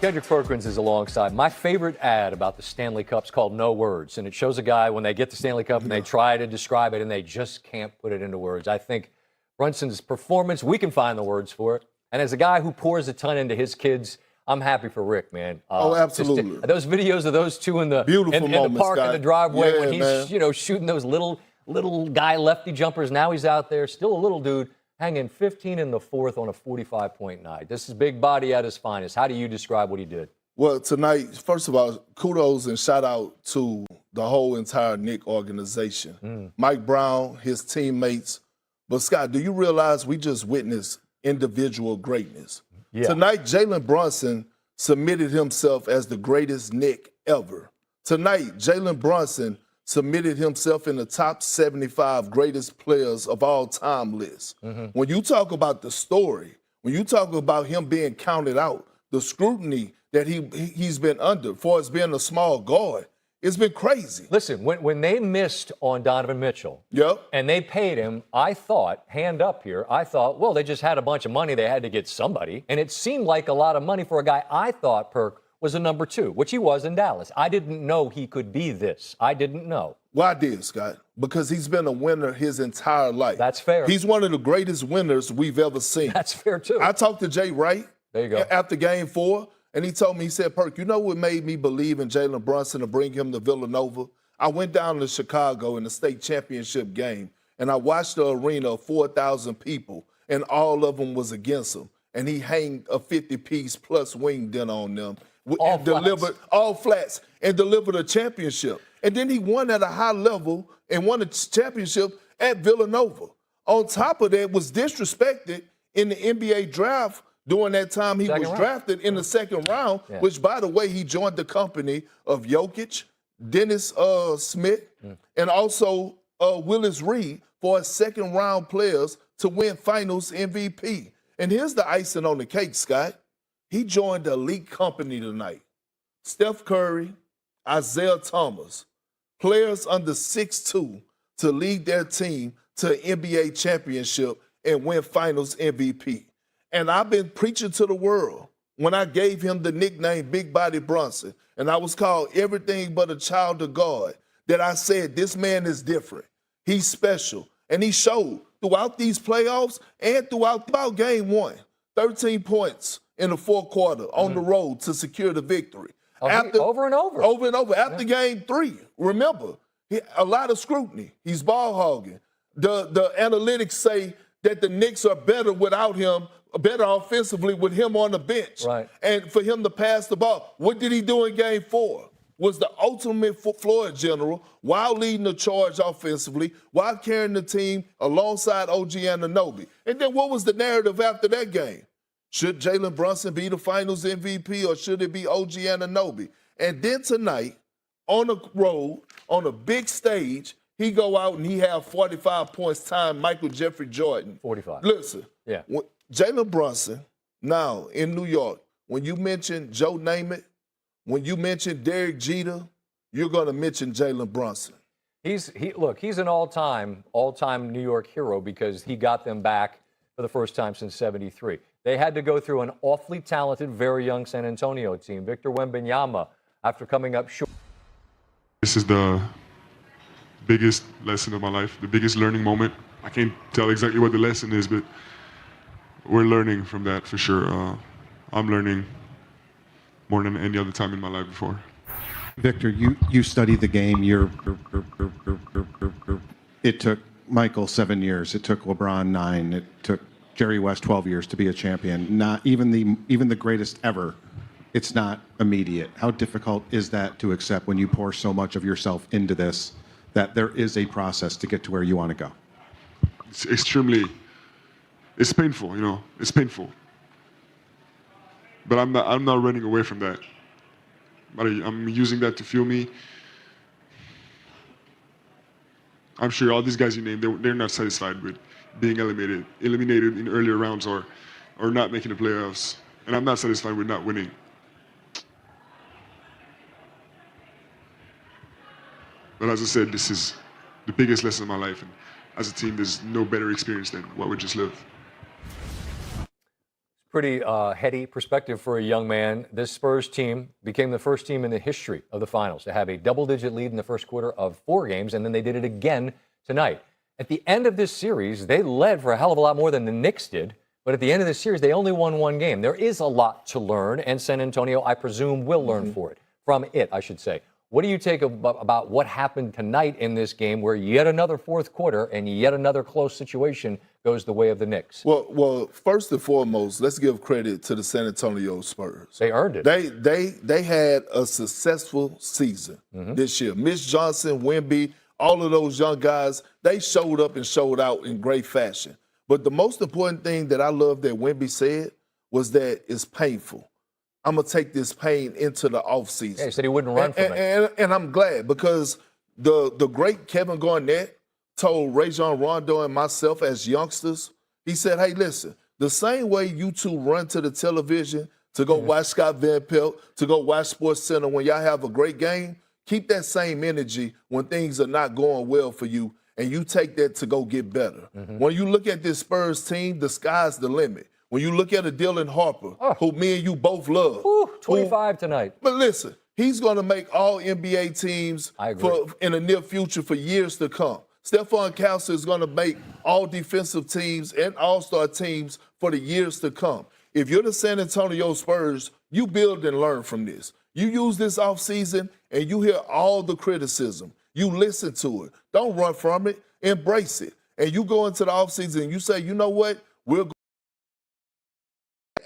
Kendrick Perkins is alongside. My favorite ad about the Stanley Cup's called No Words, and it shows a guy when they get the Stanley Cup and they try to describe it and they just can't put it into words. I think Brunson's performance, we can find the words for it. And as a guy who pours a ton into his kids, I'm happy for Rick, man. Absolutely. Those videos of those two in the park in the driveway when he's shooting those little guy lefty jumpers. Now he's out there, still a little dude, hanging 15 in the fourth on a 45-point night. This is big body at his finest. How do you describe what he did? Well, tonight, first of all, kudos and shout out to the whole entire Knicks organization. Mike Brown, his teammates. But, Scott, do you realize we just witnessed individual greatness? Yeah. Tonight, Jalen Brunson submitted himself as the greatest Knick ever. Tonight, Jalen Brunson submitted himself in the top 75 greatest players of all time list. When you talk about the story, when you talk about him being counted out, the scrutiny that he's been under for as being a small guard, it's been crazy. Listen, when they missed on Donovan Mitchell and they paid him, I thought, hand up here, I thought, well, they just had a bunch of money. They had to get somebody. And it seemed like a lot of money for a guy I thought, Perk, was a number 2, which he was in Dallas. I didn't know he could be this. I didn't know. Well, I did, Scott, because he's been a winner his entire life. That's fair. He's one of the greatest winners we've ever seen. That's fair, too. I talked to Jay Wright after Game 4, and he told me, he said, Perk, you know what made me believe in Jalen Brunson to bring him to Villanova? I went down to Chicago in the state championship game, and I watched the arena of 4,000 people, and all of them was against him. And he hanged a 50-piece plus wing dinner on them. All flats and delivered a championship. And then he won at a high level and won a championship at Villanova. On top of that, was disrespected in the NBA draft during that time he was drafted in the second round, which, by the way, he joined the company of Jokic, Dennis Smith, and also Willis Reed for second-round players to win finals MVP. And here's the icing on the cake, Scott. He joined the elite company tonight. Steph Curry, Isaiah Thomas, players under 6'2", to lead their team to an NBA championship and win finals MVP. And I've been preaching to the world when I gave him the nickname Big Body Brunson, and I was called everything but a child of God, that I said this man is different. He's special. And he showed throughout these playoffs and throughout Game 1, 13 points in the fourth quarter on the road to secure the victory. Over and over. Over and over. After Game 3, remember, a lot of scrutiny. He's ball hogging. The analytics say that the Knicks are better without him, better offensively with him on the bench. Right. And for him to pass the ball. What did he do in Game 4? Was the ultimate floor general while leading the charge offensively, while carrying the team alongside OG Anunoby. And then what was the narrative after that game? Should Jalen Brunson be the finals MVP or should it be OG Anunoby? And then tonight, on the road, on a big stage, he go out and he have 45 points time Michael Jeffrey Jordan. 45. Listen, Jalen Brunson, now in New York, when you mention Joe Namath, when you mention Derek Jeter, you're going to mention Jalen Brunson. He's an all-time New York hero because he got them back for the first time since '73. They had to go through an awfully talented, very young San Antonio team. Victor Wembanyama, after coming up short. This is the biggest lesson of my life, the biggest learning moment. I can't tell exactly what the lesson is, but we're learning from that for sure. I'm learning more than any other time in my life before. Victor, you studied the game. It took Michael 7 years. It took LeBron 9. It took Jerry West 12 years to be a champion. Not even the greatest ever. It's not immediate. How difficult is that to accept when you pour so much of yourself into this, that there is a process to get to where you want to go? It's painful, you know. It's painful. But I'm not running away from that. I'm using that to fuel me. I'm sure all these guys you named, they're not satisfied with being eliminated in earlier rounds or not making the playoffs. And I'm not satisfied with not winning. But as I said, this is the biggest lesson of my life. And as a team, there's no better experience than what we just lived. pretty heady perspective for a young man. This Spurs team became the first team in the history of the finals to have a double-digit lead in the first quarter of 4 games, and then they did it again tonight. At the end of this series, they led for a hell of a lot more than the Knicks did, but at the end of the series, they only won 1 game. There is a lot to learn, and San Antonio, I presume, will learn from it, I should say. What do you take about what happened tonight in this game where yet another fourth quarter and yet another close situation goes the way of the Knicks? Well, first and foremost, let's give credit to the San Antonio Spurs. They earned it. They had a successful season this year. Mitch Johnson, Wemby, all of those young guys, they showed up and showed out in great fashion. But the most important thing that I love that Wemby said was that it's painful. I'm going to take this pain into the offseason. Yeah, he said he wouldn't run from it. And I'm glad because the great Kevin Garnett told Rajon Rondo and myself as youngsters, he said, hey, listen, the same way you two run to the television to go watch Scott Van Pelt, to go watch Sports Center when y'all have a great game, keep that same energy when things are not going well for you, and you take that to go get better. When you look at this Spurs team, the sky's the limit. When you look at a Dylan Harper, who me and you both love. 25 tonight. But listen, he's going to make all NBA teams in the near future for years to come. Stephon Castle is going to make all defensive teams and all-star teams for the years to come. If you're the San Antonio Spurs, you build and learn from this. You use this offseason and you hear all the criticism. You listen to it. Don't run from it. Embrace it. And you go into the offseason and you say, you know what? We're going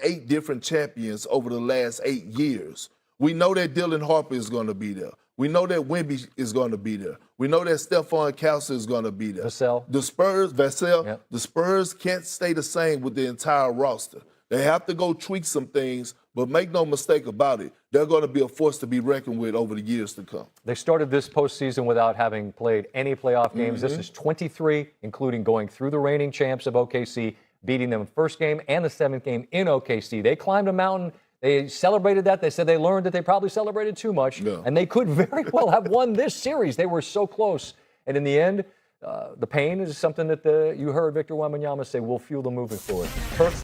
8 different champions over the last 8 years. We know that Dylan Harper is going to be there. We know that Wemby is going to be there. We know that Stephon Castle is going to be there. Vassell. The Spurs can't stay the same with the entire roster. They have to go tweak some things, but make no mistake about it, they're going to be a force to be reckoned with over the years to come. They started this postseason without having played any playoff games. This is 23, including going through the reigning champs of OKC, beating them first game and the 7th game in OKC. They climbed a mountain. They celebrated that. They said they learned that they probably celebrated too much, and they could very well have won this series. They were so close. And in the end, the pain is something that you heard Victor Wembanyama say will fuel them moving forward.